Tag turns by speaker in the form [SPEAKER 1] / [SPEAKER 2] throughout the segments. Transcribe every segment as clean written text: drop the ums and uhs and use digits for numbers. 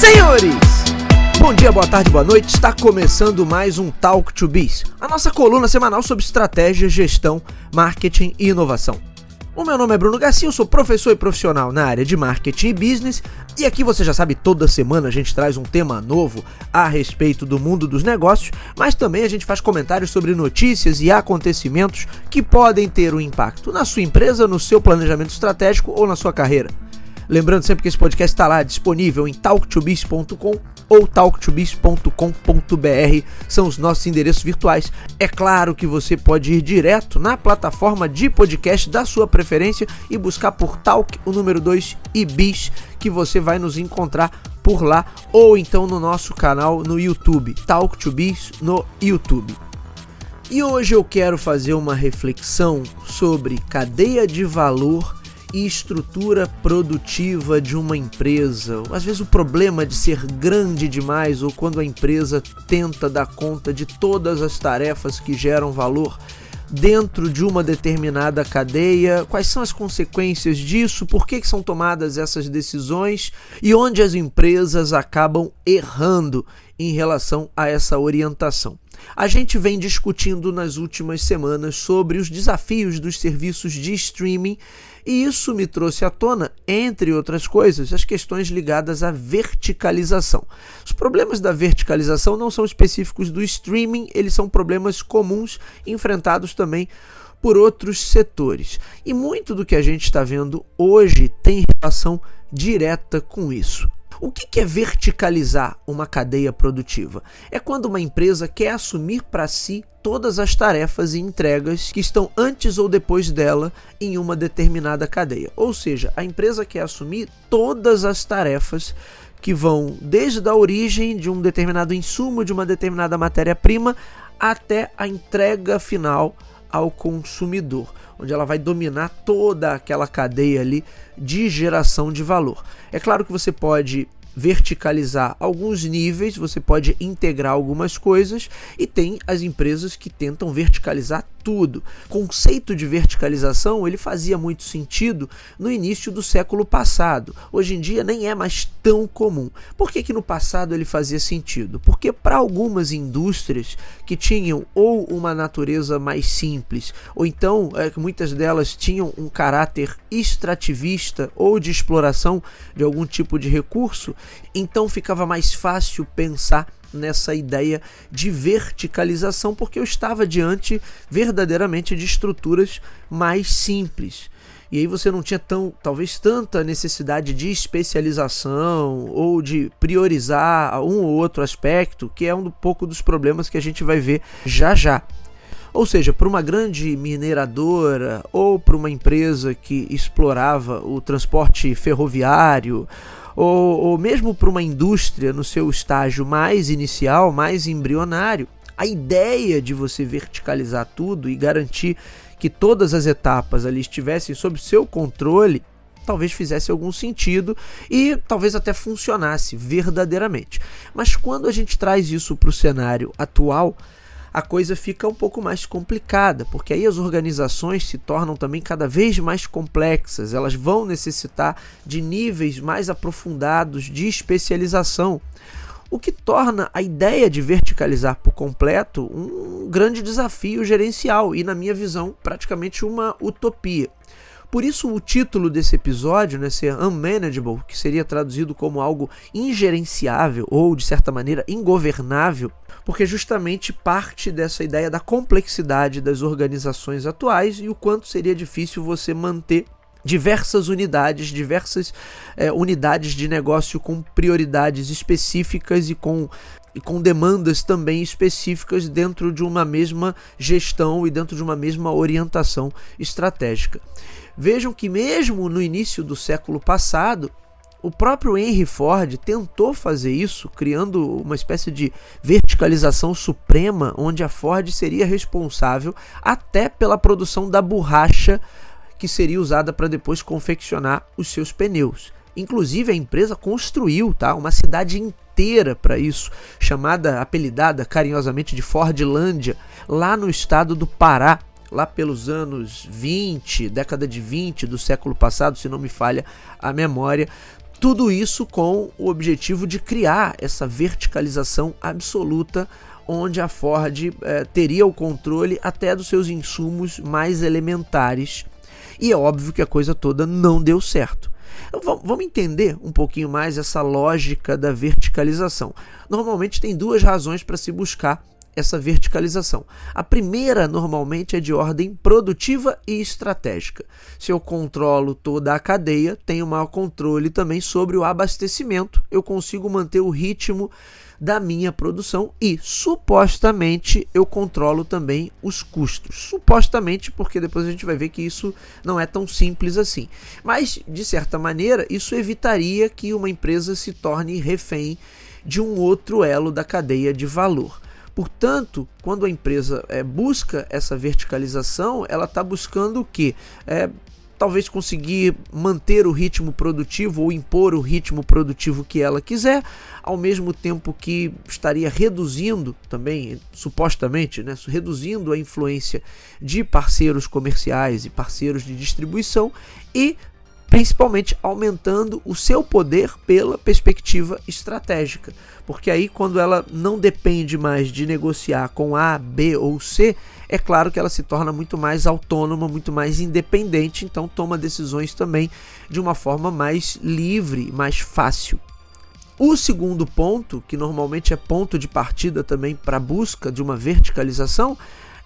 [SPEAKER 1] Senhores, bom dia, boa tarde, boa noite. Está começando mais um Talk to Biz, a nossa coluna semanal sobre estratégia, gestão, marketing e inovação. O meu nome é Bruno Garcia, eu sou professor e profissional na área de marketing e business, e aqui você já sabe, toda semana a gente traz um tema novo a respeito do mundo dos negócios, mas também a gente faz comentários sobre notícias e acontecimentos que podem ter um impacto na sua empresa, no seu planejamento estratégico ou na sua carreira. Lembrando sempre que esse podcast está lá disponível em talktobiz.com ou talktobiz.com.br, são os nossos endereços virtuais. É claro que você pode ir direto na plataforma de podcast da sua preferência e buscar por Talk, o número 2 e Biz, que você vai nos encontrar por lá, ou então no nosso canal no YouTube, Talk to Biz no YouTube. E hoje eu quero fazer uma reflexão sobre cadeia de valor e estrutura produtiva de uma empresa. Às vezes o problema de ser grande demais ou quando a empresa tenta dar conta de todas as tarefas que geram valor dentro de uma determinada cadeia, quais são as consequências disso, por que são tomadas essas decisões e onde as empresas acabam errando em relação a essa orientação. A gente vem discutindo nas últimas semanas sobre os desafios dos serviços de streaming e isso me trouxe à tona, entre outras coisas, as questões ligadas à verticalização. Os problemas da verticalização não são específicos do streaming, eles são problemas comuns enfrentados também por outros setores. E muito do que a gente está vendo hoje tem relação direta com isso. O que é verticalizar uma cadeia produtiva? É quando uma empresa quer assumir para si todas as tarefas e entregas que estão antes ou depois dela em uma determinada cadeia. Ou seja, a empresa quer assumir todas as tarefas que vão desde a origem de um determinado insumo, de uma determinada matéria-prima, até a entrega final ao consumidor, onde ela vai dominar toda aquela cadeia ali de geração de valor. É claro que você pode verticalizar alguns níveis, você pode integrar algumas coisas e tem as empresas que tentam verticalizar tudo. O conceito de verticalização ele fazia muito sentido no início do século passado. Hoje em dia nem é mais tão comum. Por que no passado ele fazia sentido? Porque para algumas indústrias que tinham ou uma natureza mais simples, ou então muitas delas tinham um caráter extrativista ou de exploração de algum tipo de recurso, então ficava mais fácil pensar nessa ideia de verticalização, porque eu estava diante verdadeiramente de estruturas mais simples. E aí você não tinha talvez tanta necessidade de especialização ou de priorizar um ou outro aspecto, que é um pouco dos problemas que a gente vai ver já já. Ou seja, para uma grande mineradora ou para uma empresa que explorava o transporte ferroviário, ou mesmo para uma indústria no seu estágio mais inicial, mais embrionário, a ideia de você verticalizar tudo e garantir que todas as etapas ali estivessem sob seu controle, talvez fizesse algum sentido e talvez até funcionasse verdadeiramente. Mas quando a gente traz isso para o cenário atual, a coisa fica um pouco mais complicada, porque aí as organizações se tornam também cada vez mais complexas, elas vão necessitar de níveis mais aprofundados de especialização, o que torna a ideia de verticalizar por completo um grande desafio gerencial e, na minha visão, praticamente uma utopia. Por isso o título desse episódio, ser unmanageable, que seria traduzido como algo ingerenciável ou, de certa maneira, ingovernável, porque justamente parte dessa ideia da complexidade das organizações atuais e o quanto seria difícil você manter diversas unidades de negócio com prioridades específicas e com demandas também específicas dentro de uma mesma gestão e dentro de uma mesma orientação estratégica. Vejam que mesmo no início do século passado, o próprio Henry Ford tentou fazer isso, criando uma espécie de verticalização suprema, onde a Ford seria responsável até pela produção da borracha que seria usada para depois confeccionar os seus pneus. Inclusive a empresa construiu uma cidade inteira para isso, apelidada carinhosamente de Fordlândia, lá no estado do Pará, lá pelos anos 20, década de 20 do século passado, se não me falha a memória. Tudo isso com o objetivo de criar essa verticalização absoluta, onde a Ford teria o controle até dos seus insumos mais elementares. E é óbvio que a coisa toda não deu certo. Então, vamos entender um pouquinho mais essa lógica da verticalização. Normalmente tem duas razões para se buscar essa verticalização. A primeira, normalmente, é de ordem produtiva e estratégica. Se eu controlo toda a cadeia, tenho maior controle também sobre o abastecimento, eu consigo manter o ritmo da minha produção e, supostamente, eu controlo também os custos. Supostamente, porque depois a gente vai ver que isso não é tão simples assim. Mas, de certa maneira, isso evitaria que uma empresa se torne refém de um outro elo da cadeia de valor. Portanto, quando a empresa busca essa verticalização, ela está buscando o quê? Talvez conseguir manter o ritmo produtivo ou impor o ritmo produtivo que ela quiser, ao mesmo tempo que estaria reduzindo também, supostamente, reduzindo a influência de parceiros comerciais e parceiros de distribuição e principalmente aumentando o seu poder pela perspectiva estratégica. Porque aí, quando ela não depende mais de negociar com A, B ou C, é claro que ela se torna muito mais autônoma, muito mais independente, então toma decisões também de uma forma mais livre, mais fácil. O segundo ponto, que normalmente é ponto de partida também para a busca de uma verticalização,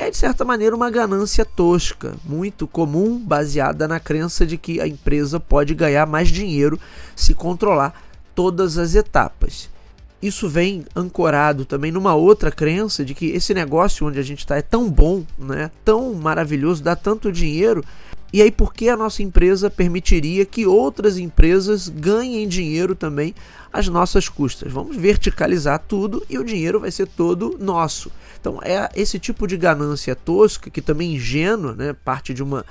[SPEAKER 1] é de certa maneira uma ganância tosca, muito comum, baseada na crença de que a empresa pode ganhar mais dinheiro se controlar todas as etapas. Isso vem ancorado também numa outra crença de que esse negócio onde a gente está é tão bom, tão maravilhoso, dá tanto dinheiro, e aí por que a nossa empresa permitiria que outras empresas ganhem dinheiro também às nossas custas? Vamos verticalizar tudo e o dinheiro vai ser todo nosso. Então é esse tipo de ganância tosca, que também é ingênua, parte de uma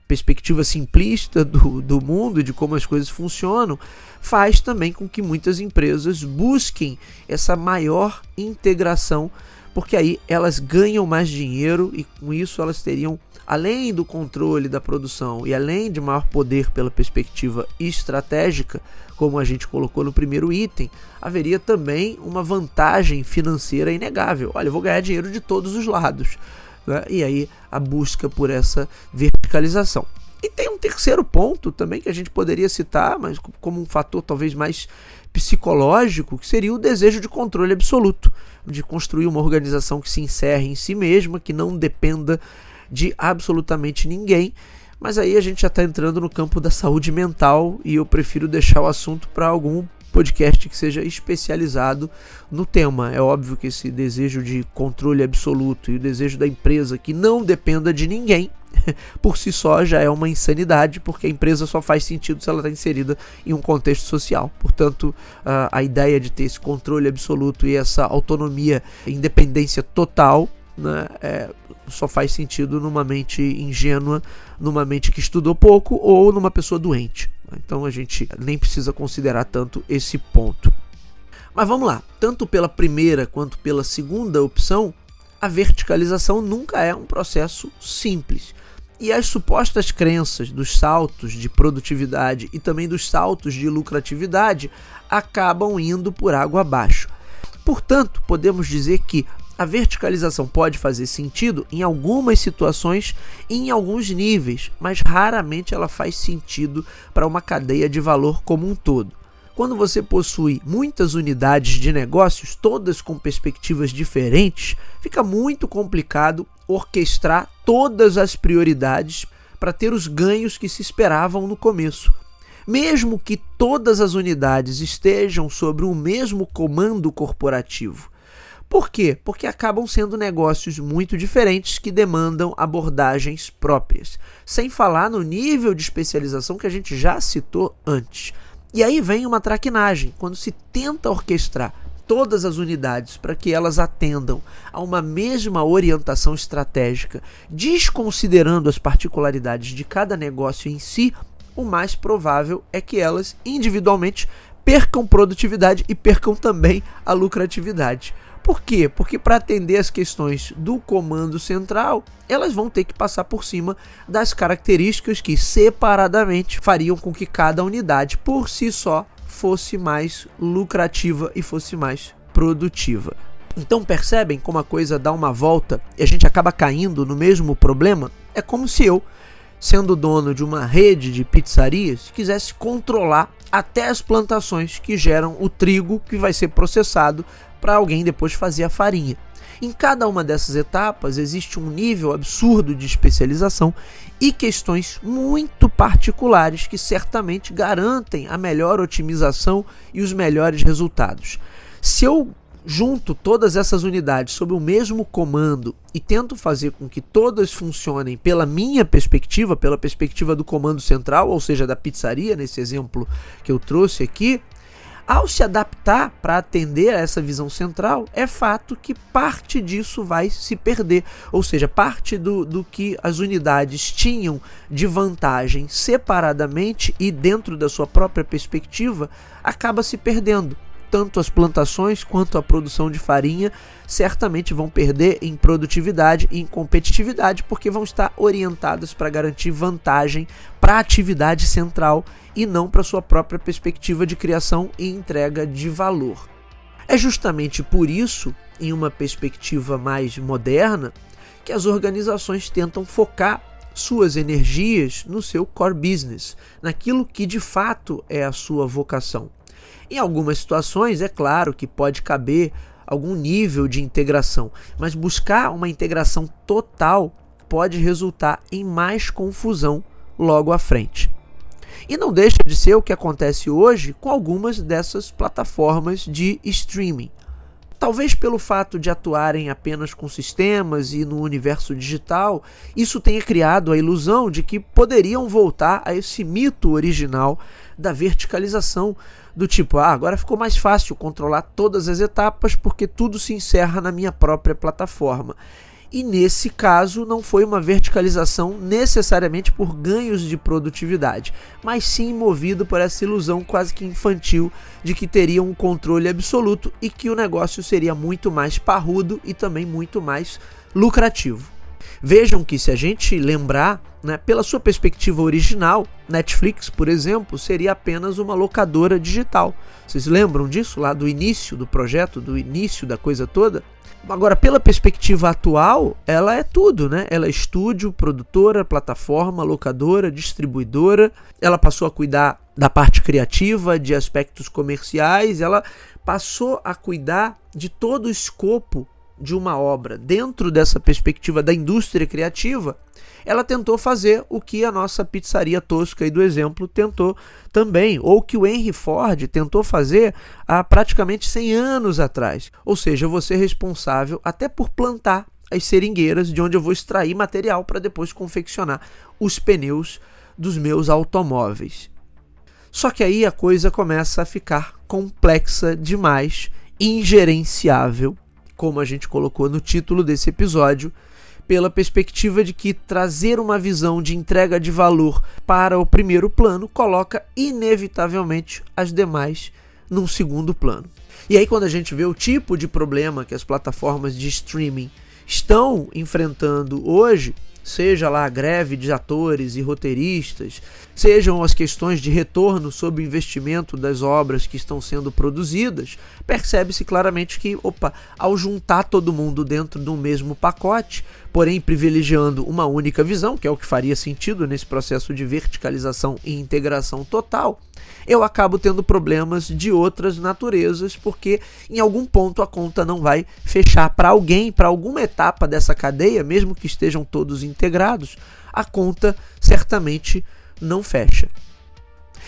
[SPEAKER 1] perspectiva simplista do mundo e de como as coisas funcionam, faz também com que muitas empresas busquem essa maior integração, porque aí elas ganham mais dinheiro e com isso elas teriam, além do controle da produção e além de maior poder pela perspectiva estratégica, como a gente colocou no primeiro item, haveria também uma vantagem financeira inegável. Olha, eu vou ganhar dinheiro de todos os lados. E aí a busca por essa verticalização. E tem um terceiro ponto também que a gente poderia citar, mas como um fator talvez mais psicológico, que seria o desejo de controle absoluto, de construir uma organização que se encerre em si mesma, que não dependa de absolutamente ninguém. Mas aí a gente já está entrando no campo da saúde mental e eu prefiro deixar o assunto para algum podcast que seja especializado no tema. É óbvio que esse desejo de controle absoluto e o desejo da empresa que não dependa de ninguém, por si só já é uma insanidade, porque a empresa só faz sentido se ela está inserida em um contexto social. Portanto, a ideia de ter esse controle absoluto e essa autonomia, independência total, só faz sentido numa mente ingênua, numa mente que estudou pouco ou numa pessoa doente. Então a gente nem precisa considerar tanto esse ponto. Mas vamos lá, tanto pela primeira quanto pela segunda opção, a verticalização nunca é um processo simples. E as supostas crenças dos saltos de produtividade e também dos saltos de lucratividade acabam indo por água abaixo. Portanto, podemos dizer que a verticalização pode fazer sentido em algumas situações e em alguns níveis, mas raramente ela faz sentido para uma cadeia de valor como um todo. Quando você possui muitas unidades de negócios, todas com perspectivas diferentes, fica muito complicado orquestrar todas as prioridades para ter os ganhos que se esperavam no começo. Mesmo que todas as unidades estejam sobre o mesmo comando corporativo. Por quê? Porque acabam sendo negócios muito diferentes que demandam abordagens próprias, sem falar no nível de especialização que a gente já citou antes. E aí vem uma traquinagem, quando se tenta orquestrar todas as unidades para que elas atendam a uma mesma orientação estratégica, desconsiderando as particularidades de cada negócio em si, o mais provável é que elas individualmente percam produtividade e percam também a lucratividade. Por quê? Porque para atender as questões do comando central, elas vão ter que passar por cima das características que separadamente fariam com que cada unidade por si só fosse mais lucrativa e fosse mais produtiva. Então percebem como a coisa dá uma volta e a gente acaba caindo no mesmo problema? É como se eu, sendo dono de uma rede de pizzarias, quisesse controlar até as plantações que geram o trigo que vai ser processado para alguém depois fazer a farinha. Em cada uma dessas etapas existe um nível absurdo de especialização e questões muito particulares que certamente garantem a melhor otimização e os melhores resultados. Se eu junto todas essas unidades sob o mesmo comando e tento fazer com que todas funcionem pela minha perspectiva, pela perspectiva do comando central, ou seja, da pizzaria, nesse exemplo que eu trouxe aqui, ao se adaptar para atender a essa visão central, é fato que parte disso vai se perder. Ou seja, parte do que as unidades tinham de vantagem separadamente e dentro da sua própria perspectiva, acaba se perdendo. Tanto as plantações quanto a produção de farinha certamente vão perder em produtividade e em competitividade, porque vão estar orientadas para garantir vantagem para a atividade central e não para sua própria perspectiva de criação e entrega de valor. É justamente por isso, em uma perspectiva mais moderna, que as organizações tentam focar suas energias no seu core business, naquilo que de fato é a sua vocação. Em algumas situações, é claro que pode caber algum nível de integração, mas buscar uma integração total pode resultar em mais confusão logo à frente. E não deixa de ser o que acontece hoje com algumas dessas plataformas de streaming. Talvez pelo fato de atuarem apenas com sistemas e no universo digital, isso tenha criado a ilusão de que poderiam voltar a esse mito original da verticalização, do tipo, agora ficou mais fácil controlar todas as etapas porque tudo se encerra na minha própria plataforma. E nesse caso não foi uma verticalização necessariamente por ganhos de produtividade, mas sim movido por essa ilusão quase que infantil de que teria um controle absoluto e que o negócio seria muito mais parrudo e também muito mais lucrativo. Vejam que se a gente lembrar, pela sua perspectiva original, Netflix, por exemplo, seria apenas uma locadora digital. Vocês lembram disso lá do início do projeto, do início da coisa toda? Agora, pela perspectiva atual, ela é tudo, Ela é estúdio, produtora, plataforma, locadora, distribuidora. Ela passou a cuidar da parte criativa, de aspectos comerciais. Ela passou a cuidar de todo o escopo de uma obra. Dentro dessa perspectiva da indústria criativa, ela tentou fazer o que a nossa pizzaria tosca aí do exemplo tentou também, ou que o Henry Ford tentou fazer há praticamente 100 anos atrás. Ou seja, eu vou ser responsável até por plantar as seringueiras de onde eu vou extrair material para depois confeccionar os pneus dos meus automóveis. Só que aí a coisa começa a ficar complexa demais, ingerenciável, como a gente colocou no título desse episódio, pela perspectiva de que trazer uma visão de entrega de valor para o primeiro plano coloca inevitavelmente as demais num segundo plano. E aí quando a gente vê o tipo de problema que as plataformas de streaming estão enfrentando hoje, seja lá a greve de atores e roteiristas, sejam as questões de retorno sobre o investimento das obras que estão sendo produzidas, percebe-se claramente que, ao juntar todo mundo dentro do mesmo pacote, porém privilegiando uma única visão, que é o que faria sentido nesse processo de verticalização e integração total, eu acabo tendo problemas de outras naturezas, porque em algum ponto a conta não vai fechar para alguém, para alguma etapa dessa cadeia, mesmo que estejam todos integrados, a conta certamente não fecha.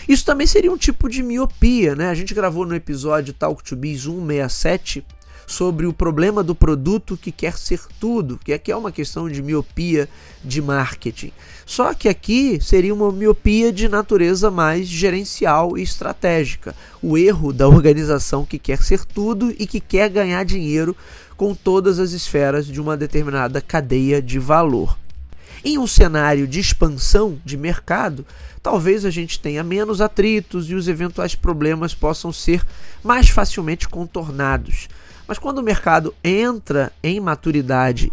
[SPEAKER 1] Isso também seria um tipo de miopia, A gente gravou no episódio Talk to Biz 167 sobre o problema do produto que quer ser tudo, que aqui é uma questão de miopia de marketing. Só que aqui seria uma miopia de natureza mais gerencial e estratégica. O erro da organização que quer ser tudo e que quer ganhar dinheiro com todas as esferas de uma determinada cadeia de valor. Em um cenário de expansão de mercado, talvez a gente tenha menos atritos e os eventuais problemas possam ser mais facilmente contornados. Mas quando o mercado entra em maturidade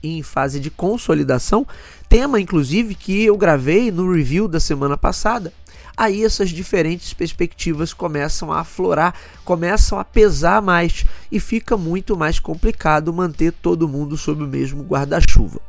[SPEAKER 1] e em fase de consolidação, tema inclusive que eu gravei no review da semana passada, aí essas diferentes perspectivas começam a aflorar, começam a pesar mais e fica muito mais complicado manter todo mundo sob o mesmo guarda-chuva.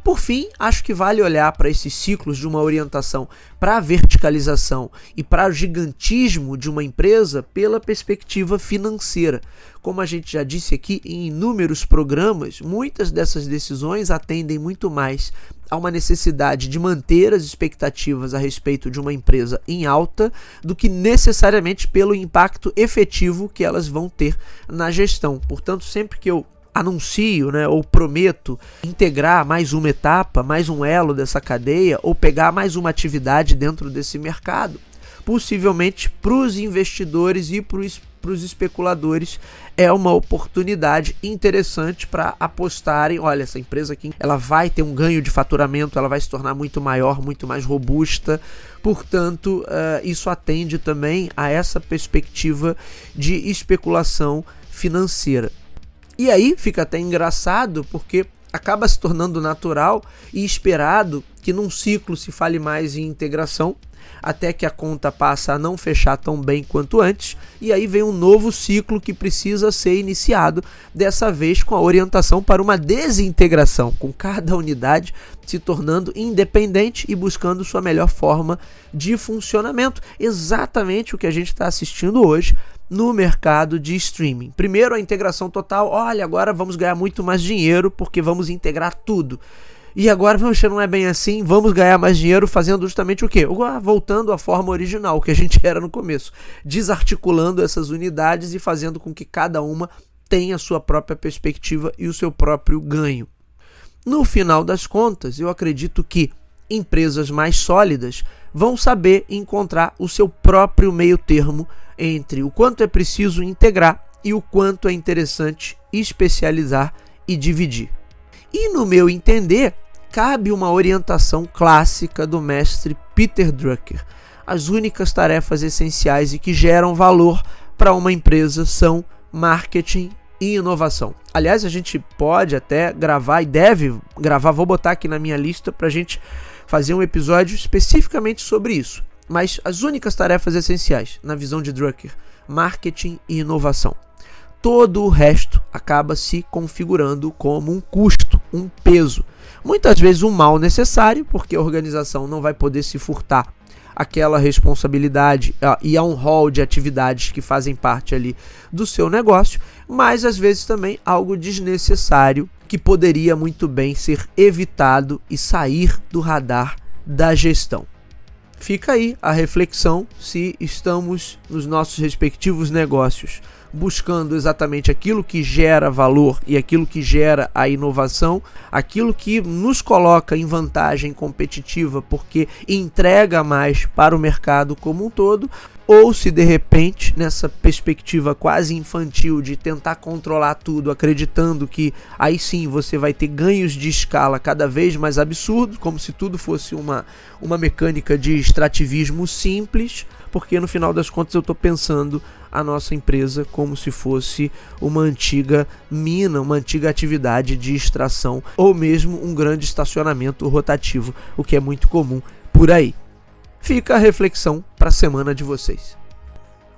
[SPEAKER 1] Por fim, acho que vale olhar para esses ciclos de uma orientação para a verticalização e para o gigantismo de uma empresa pela perspectiva financeira. Como a gente já disse aqui em inúmeros programas, muitas dessas decisões atendem muito mais a uma necessidade de manter as expectativas a respeito de uma empresa em alta do que necessariamente pelo impacto efetivo que elas vão ter na gestão. Portanto, sempre que eu anuncio, ou prometo integrar mais uma etapa, mais um elo dessa cadeia ou pegar mais uma atividade dentro desse mercado, possivelmente para os investidores e para os especuladores é uma oportunidade interessante para apostarem, olha, essa empresa aqui ela vai ter um ganho de faturamento, ela vai se tornar muito maior, muito mais robusta, portanto isso atende também a essa perspectiva de especulação financeira. E aí fica até engraçado porque acaba se tornando natural e esperado que num ciclo se fale mais em integração, até que a conta passa a não fechar tão bem quanto antes, e aí vem um novo ciclo que precisa ser iniciado, dessa vez com a orientação para uma desintegração, com cada unidade se tornando independente e buscando sua melhor forma de funcionamento. Exatamente o que a gente está assistindo hoje no mercado de streaming. Primeiro a integração total, olha, agora vamos ganhar muito mais dinheiro porque vamos integrar tudo. E agora, não é bem assim, vamos ganhar mais dinheiro fazendo justamente o quê? Voltando à forma original que a gente era no começo, desarticulando essas unidades e fazendo com que cada uma tenha a sua própria perspectiva e o seu próprio ganho. No final das contas, eu acredito que empresas mais sólidas vão saber encontrar o seu próprio meio termo entre o quanto é preciso integrar e o quanto é interessante especializar e dividir. E no meu entender, cabe uma orientação clássica do mestre Peter Drucker. As únicas tarefas essenciais e que geram valor para uma empresa são marketing e inovação. Aliás, a gente pode até gravar e deve gravar, vou botar aqui na minha lista para a gente fazer um episódio especificamente sobre isso. Mas as únicas tarefas essenciais, na visão de Drucker, marketing e inovação. Todo o resto acaba se configurando como um custo, um peso. Muitas vezes um mal necessário, porque a organização não vai poder se furtar aquela responsabilidade e a um rol de atividades que fazem parte ali do seu negócio, mas às vezes também algo desnecessário que poderia muito bem ser evitado e sair do radar da gestão. Fica aí a reflexão se estamos nos nossos respectivos negócios buscando exatamente aquilo que gera valor e aquilo que gera a inovação, aquilo que nos coloca em vantagem competitiva porque entrega mais para o mercado como um todo, ou se de repente, nessa perspectiva quase infantil de tentar controlar tudo, acreditando que aí sim você vai ter ganhos de escala cada vez mais absurdos, como se tudo fosse uma mecânica de extrativismo simples, porque no final das contas eu estou pensando a nossa empresa como se fosse uma antiga mina, uma antiga atividade de extração, ou mesmo um grande estacionamento rotativo, o que é muito comum por aí. Fica a reflexão para a semana de vocês.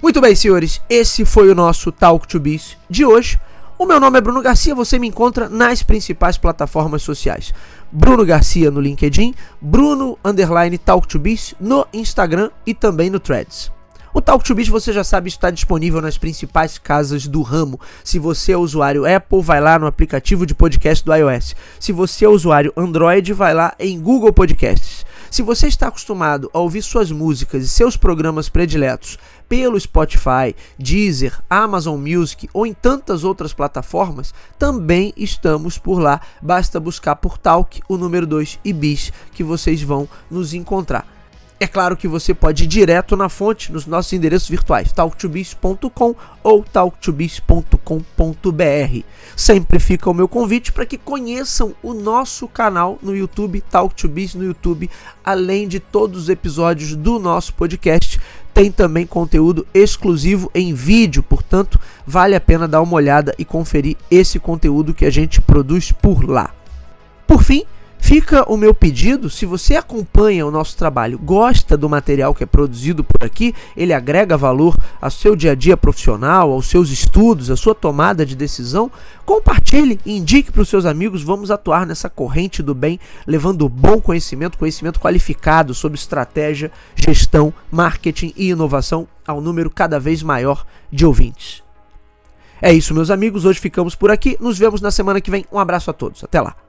[SPEAKER 1] Muito bem, senhores, esse foi o nosso Talk to Biz de hoje. O meu nome é Bruno Garcia, você me encontra nas principais plataformas sociais. Bruno Garcia no LinkedIn, Bruno_TalkToBiz no Instagram e também no Threads. O Talk to Biz, você já sabe, está disponível nas principais casas do ramo. Se você é usuário Apple, vai lá no aplicativo de podcast do iOS. Se você é usuário Android, vai lá em Google Podcasts. Se você está acostumado a ouvir suas músicas e seus programas prediletos pelo Spotify, Deezer, Amazon Music ou em tantas outras plataformas, também estamos por lá. Basta buscar por Talk, o número 2 e Biz, que vocês vão nos encontrar. É claro que você pode ir direto na fonte nos nossos endereços virtuais, talktobiz.com ou talktobiz.com.br. Sempre fica o meu convite para que conheçam o nosso canal no YouTube, Talk to Biz no YouTube, além de todos os episódios do nosso podcast. tem também conteúdo exclusivo em vídeo, portanto, vale a pena dar uma olhada e conferir esse conteúdo que a gente produz por lá. Por fim, fica o meu pedido: se você acompanha o nosso trabalho, gosta do material que é produzido por aqui, ele agrega valor ao seu dia a dia profissional, aos seus estudos, à sua tomada de decisão, compartilhe e indique para os seus amigos. Vamos atuar nessa corrente do bem, levando bom conhecimento qualificado sobre estratégia, gestão, marketing e inovação ao número cada vez maior de ouvintes. É isso, meus amigos, hoje ficamos por aqui, nos vemos na semana que vem. Um abraço a todos, até lá!